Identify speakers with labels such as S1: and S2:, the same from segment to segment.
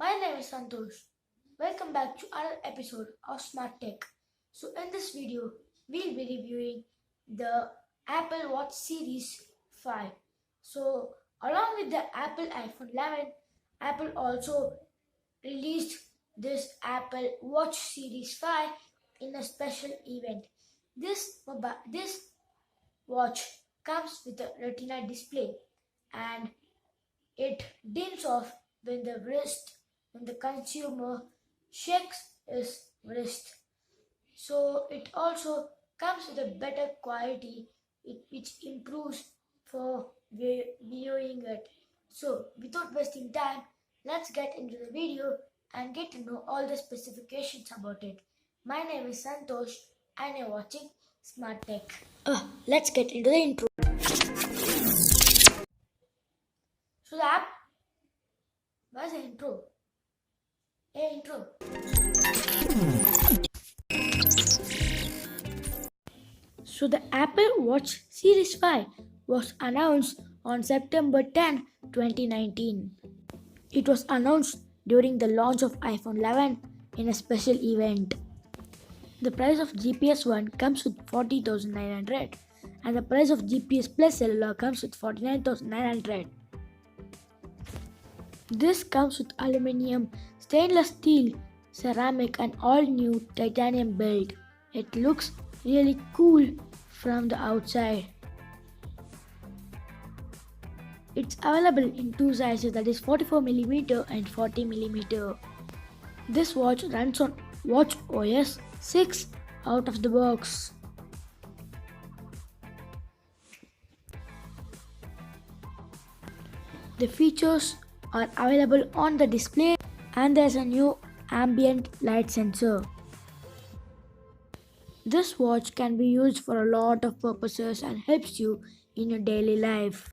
S1: My name is Santosh. Welcome back to another episode of Smart Tech. So in this video, we'll be reviewing the Apple Watch Series 5. So along with the Apple iPhone 11, Apple also released this Apple Watch Series 5 in a special event. This watch comes with a retina display and it dims off when the consumer shakes his wrist. So it also comes with a better quality which improves for viewing it. So without wasting time, let's get into the video and get to know all the specifications about it. My name is Santosh and you're watching Smart Tech. Let's get into the intro. So the app, where's the intro? Hey intro. So the Apple Watch Series 5 was announced on September 10, 2019. It was announced during the launch of iPhone 11 in a special event. The price of GPS 1 comes with 40,900 and the price of GPS Plus cellular comes with 49,900. This comes with aluminium, stainless steel, ceramic and all new titanium build. It looks really cool from the outside. It's available in two sizes, that is 44mm and 40mm. This watch runs on Watch OS 6 out of the box. The features are available on the display and there's a new ambient light sensor. This watch can be used for a lot of purposes and helps you in your daily life.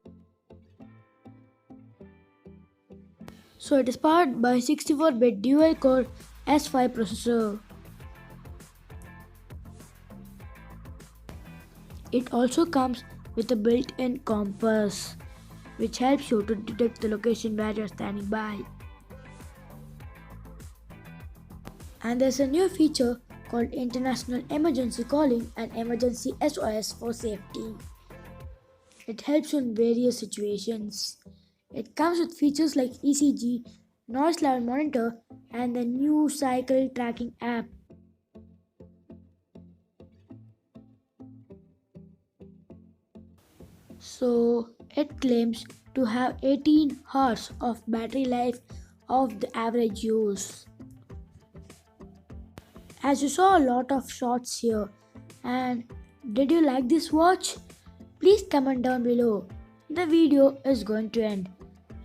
S1: So it is powered by 64-bit dual-core S5 processor. It also comes with a built-in compass, which helps you to detect the location where you're standing by. And there's a new feature called International Emergency Calling and Emergency SOS for safety. It helps you in various situations. It comes with features like ECG, noise level monitor, and the new cycle tracking app. So it claims to have 18 hours of battery life of the average use. As you saw a lot of shots here, and did you like this watch? Please comment down below. The video is going to end.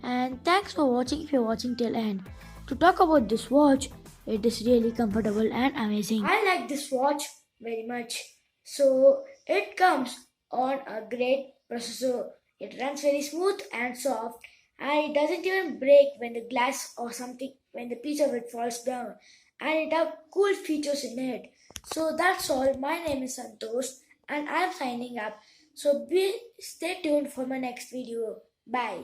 S1: And thanks for watching if you're watching till end. To talk about this watch, it is really comfortable and amazing. I like this watch very much. So it comes on a great processor. It runs very smooth and soft and it doesn't even break when the glass or something, when the piece of it falls down. And it has cool features in it. So that's all. My name is Santosh and I'm signing up. So stay tuned for my next video. Bye.